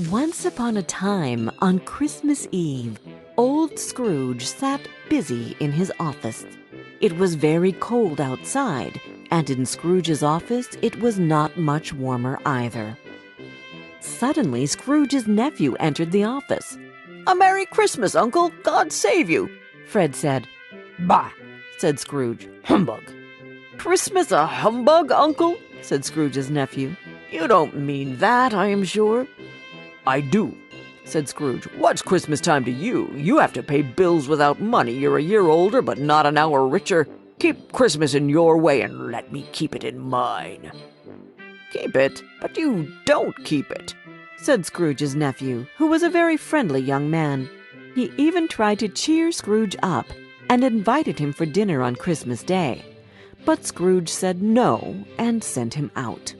Once upon a time, on Christmas Eve, old Scrooge sat busy in his office. It was very cold outside, and in Scrooge's office it was not much warmer either. Suddenly, Scrooge's nephew entered the office. "A Merry Christmas, Uncle! God save you!" Fred said. "Bah!" said Scrooge. "Humbug!" "Christmas a humbug, Uncle?" said Scrooge's nephew. "You don't mean that, I am sure." "I do," said Scrooge. "What's Christmas time to you? You have to pay bills without money. You're a year older, but not an hour richer. Keep Christmas in your way and let me keep it in mine." "Keep it? But you don't keep it," said Scrooge's nephew, who was a very friendly young man. He even tried to cheer Scrooge up and invited him for dinner on Christmas Day. But Scrooge said no and sent him out.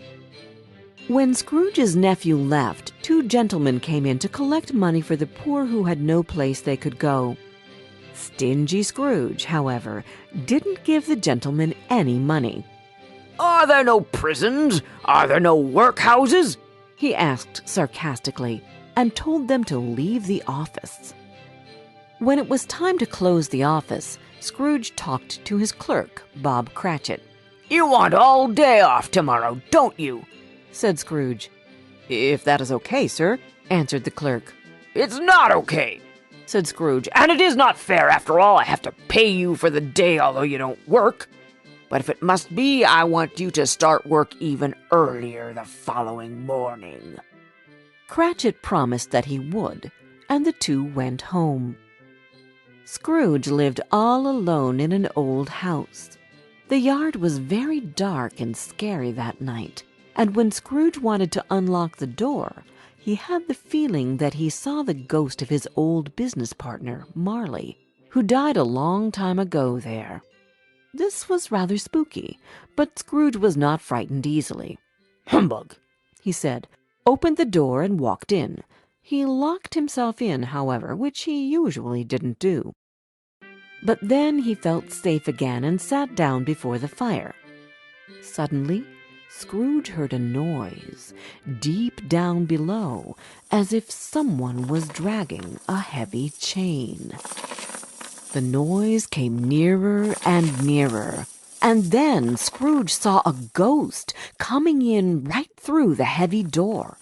When Scrooge's nephew left, two gentlemen came in to collect money for the poor who had no place they could go. Stingy Scrooge, however, didn't give the gentlemen any money. "Are there no prisons? Are there no workhouses?" he asked sarcastically, and told them to leave the office. When it was time to close the office, Scrooge talked to his clerk, Bob Cratchit. "You want all day off tomorrow, don't you?" said Scrooge. "If that is okay, sir," answered the clerk. "It's not okay," said Scrooge, "and it is not fair. After all, I have to pay you for the day, although you don't work. But if it must be, I want you to start work even earlier the following morning." Cratchit promised that he would, and the two went home. Scrooge lived all alone in an old house. The yard was very dark and scary that night, and when Scrooge wanted to unlock the door, he had the feeling that he saw the ghost of his old business partner, Marley, who died a long time ago there. This was rather spooky, but Scrooge was not frightened easily. "Humbug!" he said, opened the door and walked in. He locked himself in, however, which he usually didn't do. But then he felt safe again and sat down before the fire. Suddenly, Scrooge heard a noise deep down below, as if someone was dragging a heavy chain. The noise came nearer and nearer, and then Scrooge saw a ghost coming in right through the heavy door.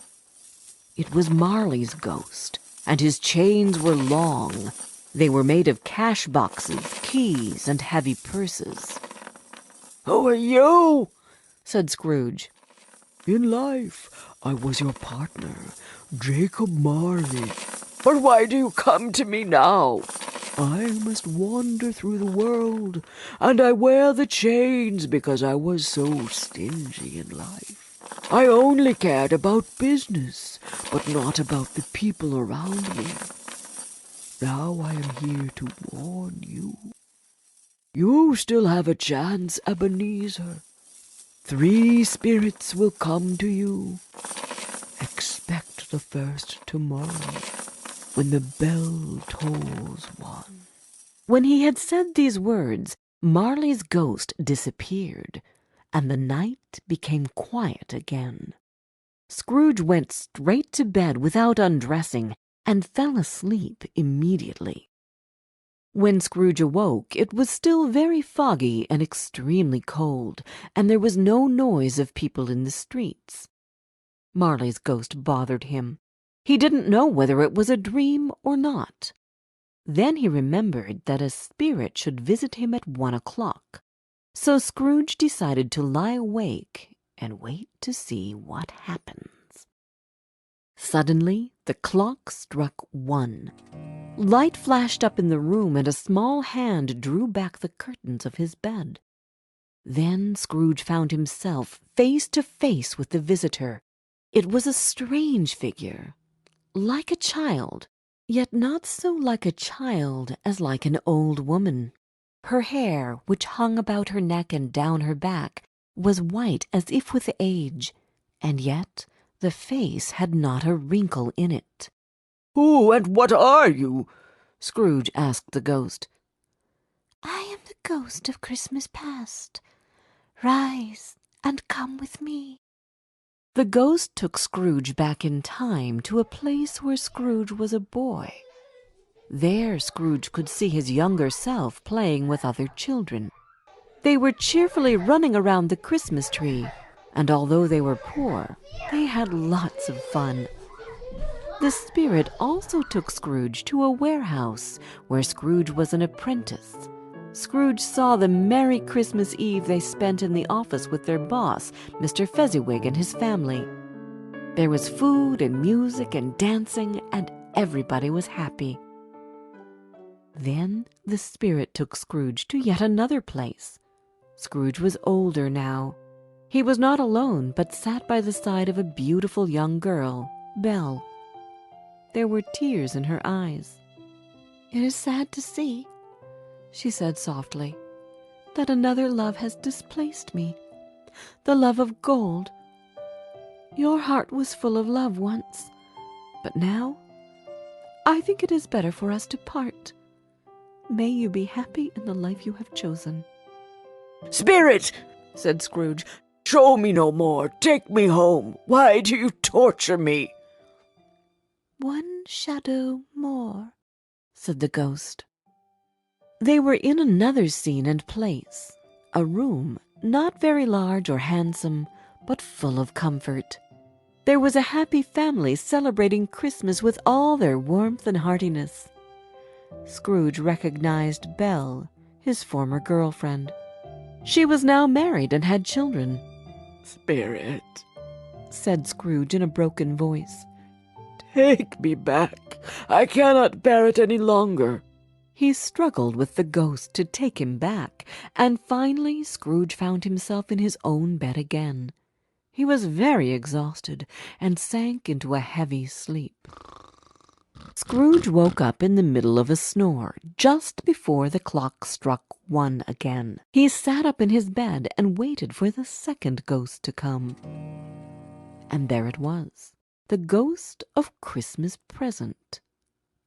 It was Marley's ghost, and his chains were long. They were made of cash boxes, keys, and heavy purses. "Who are you?" said Scrooge. "In life, I was your partner, Jacob Marley. But why do you come to me now?" "I must wander through the world, and I wear the chains because I was so stingy in life. I only cared about business, but not about the people around me. Now I am here to warn you. You still have a chance, Ebenezer. 3 spirits will come to you. Expect the first tomorrow, when the bell tolls 1. When he had said these words, Marley's ghost disappeared, and the night became quiet again. Scrooge went straight to bed without undressing, and fell asleep immediately. When Scrooge awoke, it was still very foggy and extremely cold, and there was no noise of people in the streets. Marley's ghost bothered him. He didn't know whether it was a dream or not. Then he remembered that a spirit should visit him at 1 o'clock. So Scrooge decided to lie awake and wait to see what happens. Suddenly, the clock struck 1. Light flashed up in the room, and a small hand drew back the curtains of his bed. Then Scrooge found himself face to face with the visitor. It was a strange figure, like a child, yet not so like a child as like an old woman. Her hair, which hung about her neck and down her back, was white as if with age, and yet the face had not a wrinkle in it. "Who and what are you?" Scrooge asked the ghost. "I am the ghost of Christmas past. Rise and come with me." The ghost took Scrooge back in time to a place where Scrooge was a boy. There Scrooge could see his younger self playing with other children. They were cheerfully running around the Christmas tree, and although they were poor, they had lots of fun. The spirit also took Scrooge to a warehouse where Scrooge was an apprentice. Scrooge saw the merry Christmas Eve they spent in the office with their boss, Mr. Fezziwig, and his family. There was food and music and dancing, and everybody was happy. Then the spirit took Scrooge to yet another place. Scrooge was older now. He was not alone, but sat by the side of a beautiful young girl, Belle. There were tears in her eyes. "It is sad to see," she said softly, "that another love has displaced me, the love of gold. Your heart was full of love once, but now I think it is better for us to part. May you be happy in the life you have chosen." "Spirit," said Scrooge, "show me no more. Take me home. Why do you torture me?" "One shadow more," said the ghost. They were in another scene and place, a room not very large or handsome, but full of comfort. There was a happy family celebrating Christmas with all their warmth and heartiness. Scrooge recognized Belle, his former girlfriend. She was now married and had children. "Spirit," said Scrooge in a broken voice, "take me back. I cannot bear it any longer." He struggled with the ghost to take him back, and finally Scrooge found himself in his own bed again. He was very exhausted and sank into a heavy sleep. Scrooge woke up in the middle of a snore just before the clock struck 1 again. He sat up in his bed and waited for the second ghost to come. And there it was, the ghost of Christmas Present.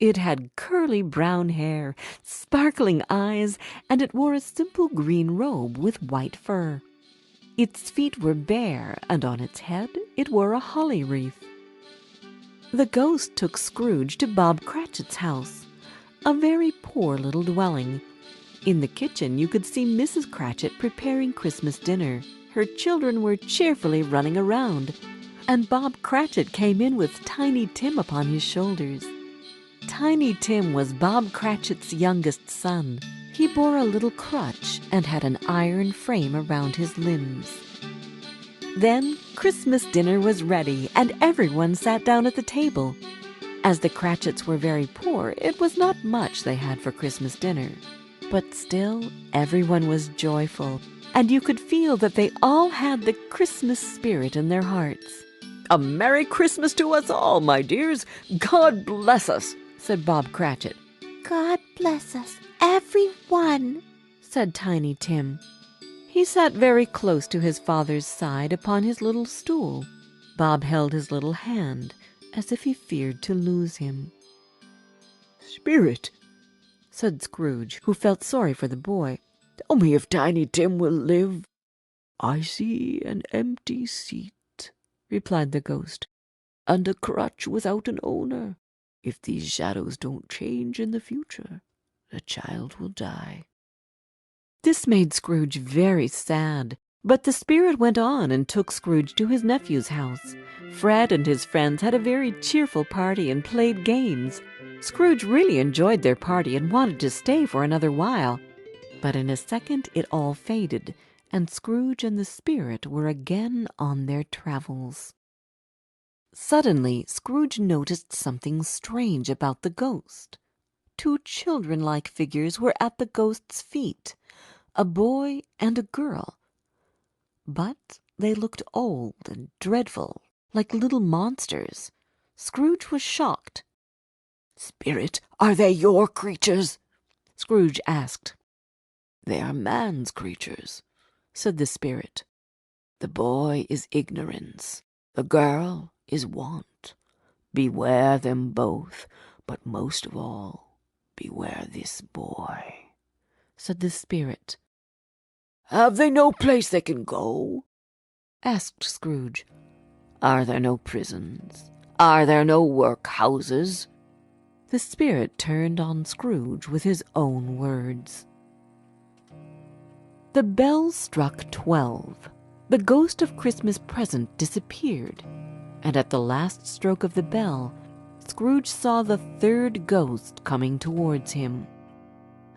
It had curly brown hair, sparkling eyes, and it wore a simple green robe with white fur. Its feet were bare, and on its head it wore a holly wreath. The ghost took Scrooge to Bob Cratchit's house, a very poor little dwelling. In the kitchen you could see Mrs. Cratchit preparing Christmas dinner. Her children were cheerfully running around, and Bob Cratchit came in with Tiny Tim upon his shoulders. Tiny Tim was Bob Cratchit's youngest son. He bore a little crutch and had an iron frame around his limbs. Then Christmas dinner was ready, and everyone sat down at the table. As the Cratchits were very poor, it was not much they had for Christmas dinner. But still, everyone was joyful, and you could feel that they all had the Christmas spirit in their hearts. "A Merry Christmas to us all, my dears. God bless us," said Bob Cratchit. "God bless us, every one," said Tiny Tim. He sat very close to his father's side upon his little stool. Bob held his little hand, as if he feared to lose him. "Spirit," said Scrooge, who felt sorry for the boy, "tell me if Tiny Tim will live." "I see an empty seat," replied the ghost, "and a crutch without an owner. If these shadows don't change in the future, the child will die." This made Scrooge very sad, but the spirit went on and took Scrooge to his nephew's house. Fred and his friends had a very cheerful party and played games. Scrooge really enjoyed their party and wanted to stay for another while. But in a second it all faded, and Scrooge and the spirit were again on their travels. Suddenly Scrooge noticed something strange about the ghost. 2 children-like figures were at the ghost's feet, a boy and a girl. But they looked old and dreadful, like little monsters. Scrooge was shocked. "Spirit, are they your creatures?" Scrooge asked. "They are man's creatures," said the spirit. "The boy is ignorance, the girl is want. Beware them both, but most of all, beware this boy," said the spirit. "Have they no place they can go?" asked Scrooge. Are there no prisons? Are there no workhouses?" The spirit turned on Scrooge with his own words. The bell struck 12. The ghost of Christmas Present disappeared, and at the last stroke of the bell, Scrooge saw the third ghost coming towards him.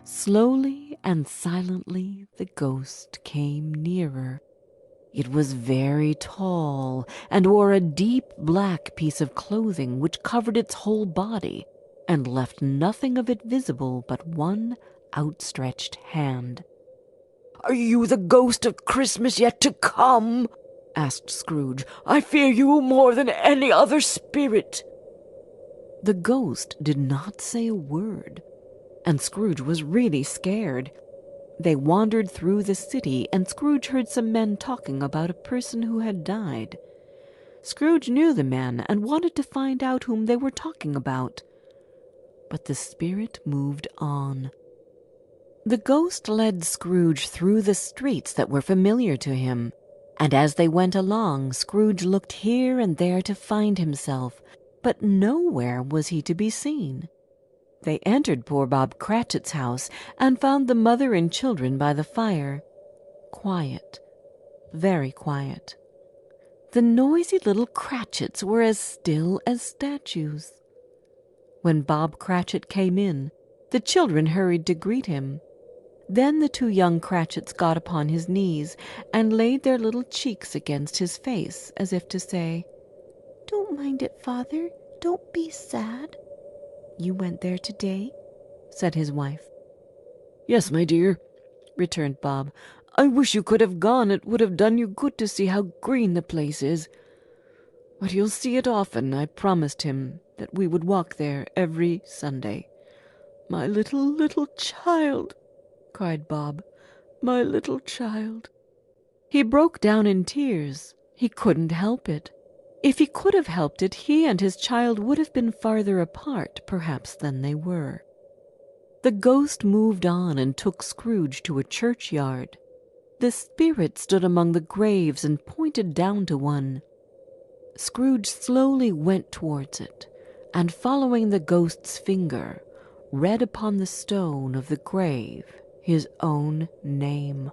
Slowly and silently the ghost came nearer. It was very tall and wore a deep black piece of clothing which covered its whole body and left nothing of it visible but one outstretched hand. "Are you the ghost of Christmas yet to come?" asked Scrooge. "I fear you more than any other spirit." The ghost did not say a word, and Scrooge was really scared. They wandered through the city, and Scrooge heard some men talking about a person who had died. Scrooge knew the men and wanted to find out whom they were talking about. But the spirit moved on. The ghost led Scrooge through the streets that were familiar to him, and as they went along, Scrooge looked here and there to find himself, but nowhere was he to be seen. They entered poor Bob Cratchit's house and found the mother and children by the fire. Quiet, very quiet. The noisy little Cratchits were as still as statues. When Bob Cratchit came in, the children hurried to greet him. Then the two young Cratchits got upon his knees and laid their little cheeks against his face, as if to say, "Don't mind it, Father. Don't be sad." "You went there today?" said his wife. "Yes, my dear," returned Bob. "I wish you could have gone. It would have done you good to see how green the place is. But you'll see it often. I promised him that we would walk there every Sunday." "My little child," cried Bob. "My little child." He broke down in tears. He couldn't help it. If he could have helped it, he and his child would have been farther apart, perhaps, than they were. The ghost moved on and took Scrooge to a churchyard. The spirit stood among the graves and pointed down to one. Scrooge slowly went towards it, and following the ghost's finger, read upon the stone of the grave his own name,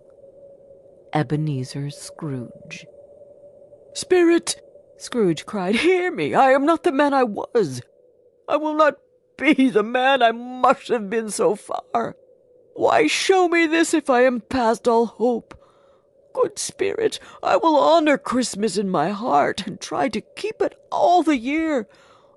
Ebenezer Scrooge. "Spirit!" Scrooge cried, "hear me! I am not the man I was. I will not be the man I must have been so far. Why show me this if I am past all hope? Good Spirit, I will honor Christmas in my heart and try to keep it all the year.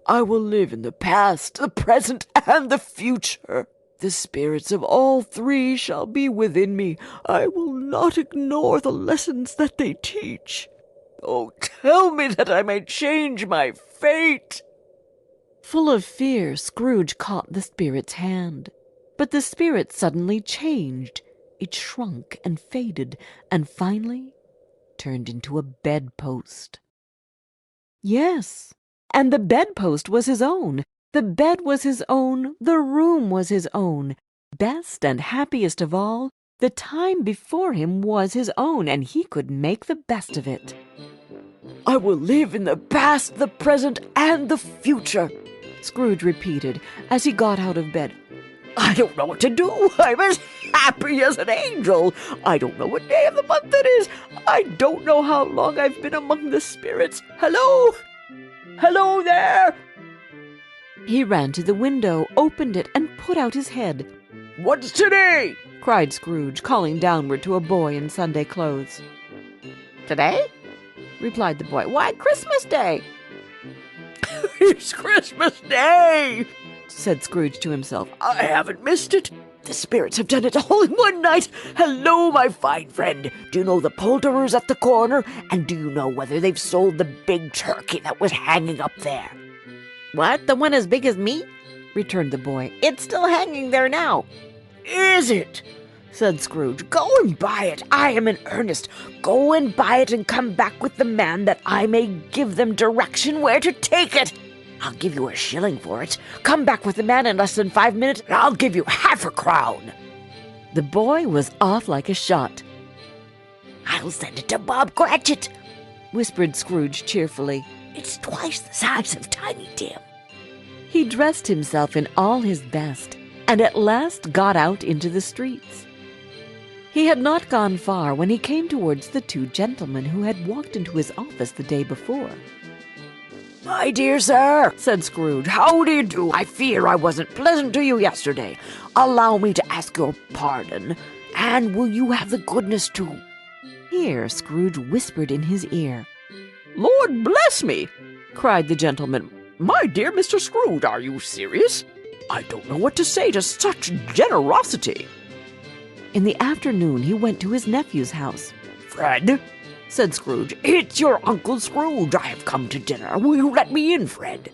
I will live in the past, the present, and the future. The spirits of all three shall be within me. I will not ignore the lessons that they teach. Oh, tell me that I may change my fate." Full of fear, Scrooge caught the spirit's hand. But the spirit suddenly changed. It shrunk and faded, and finally turned into a bedpost. Yes, and the bedpost was his own. The bed was his own. The room was his own. Best and happiest of all, the time before him was his own, and he could make the best of it. "I will live in the past, the present, and the future," Scrooge repeated as he got out of bed. "I don't know what to do. I'm as happy as an angel. I don't know what day of the month it is. I don't know how long I've been among the spirits. Hello? Hello there!" He ran to the window, opened it, and put out his head. "What's today?" cried Scrooge, calling downward to a boy in Sunday clothes. "Today?" replied the boy. "Why, Christmas Day." "It's Christmas Day," said Scrooge to himself. "I haven't missed it. The spirits have done it all in one night. Hello, my fine friend. Do you know the poulterers at the corner? And do you know whether they've sold the big turkey that was hanging up there?" "What, the one as big as me?" returned the boy. "It's still hanging there now." "Is it?" said Scrooge. "Go and buy it. I am in earnest. Go and buy it and come back with the man that I may give them direction where to take it. I'll give you a shilling for it. Come back with the man in less than 5 minutes, and I'll give you half a crown." The boy was off like a shot. "I'll send it to Bob Cratchit," whispered Scrooge cheerfully. "It's twice the size of Tiny Tim." He dressed himself in all his best, and at last got out into the streets. He had not gone far when he came towards the two gentlemen who had walked into his office the day before. "My dear sir," said Scrooge, "how do you do? I fear I wasn't pleasant to you yesterday. Allow me to ask your pardon, and will you have the goodness to—" Here Scrooge whispered in his ear. "Lord bless me!" cried the gentleman. "My dear Mr. Scrooge, are you serious? I don't know what to say to such generosity." In the afternoon he went to his nephew's house. "Fred," said Scrooge, "it's your Uncle Scrooge. I have come to dinner. Will you let me in, Fred?"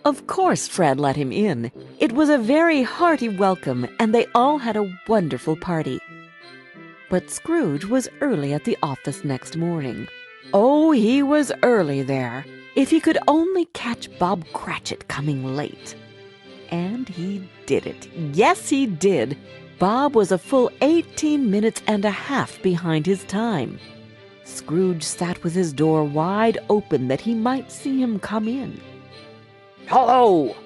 Of course Fred let him in. It was a very hearty welcome, and they all had a wonderful party. But Scrooge was early at the office next morning. Oh, he was early there. If he could only catch Bob Cratchit coming late. And he did it. Yes, he did. Bob was a full 18 minutes and a half behind his time. Scrooge sat with his door wide open that he might see him come in. "Hello,"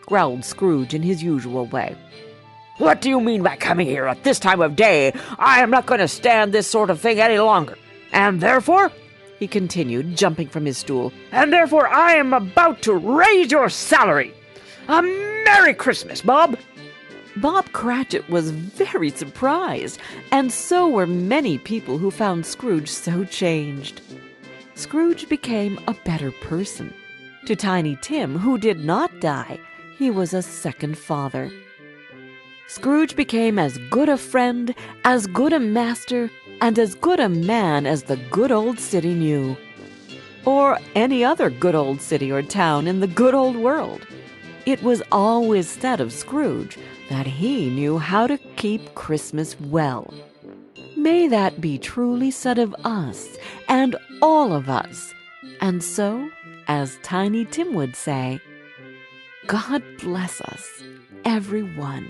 growled Scrooge in his usual way. "What do you mean by coming here at this time of day? I am not going to stand this sort of thing any longer. And therefore," he continued, jumping from his stool, "and therefore I am about to raise your salary. A Merry Christmas, Bob." Bob Cratchit was very surprised, and so were many people who found Scrooge so changed. Scrooge became a better person. To Tiny Tim, who did not die, he was a second father. Scrooge became as good a friend, as good a master, and as good a man as the good old city knew. Or any other good old city or town in the good old world. It was always said of Scrooge that he knew how to keep Christmas well. May that be truly said of us and all of us. And so, as Tiny Tim would say, God bless us, everyone.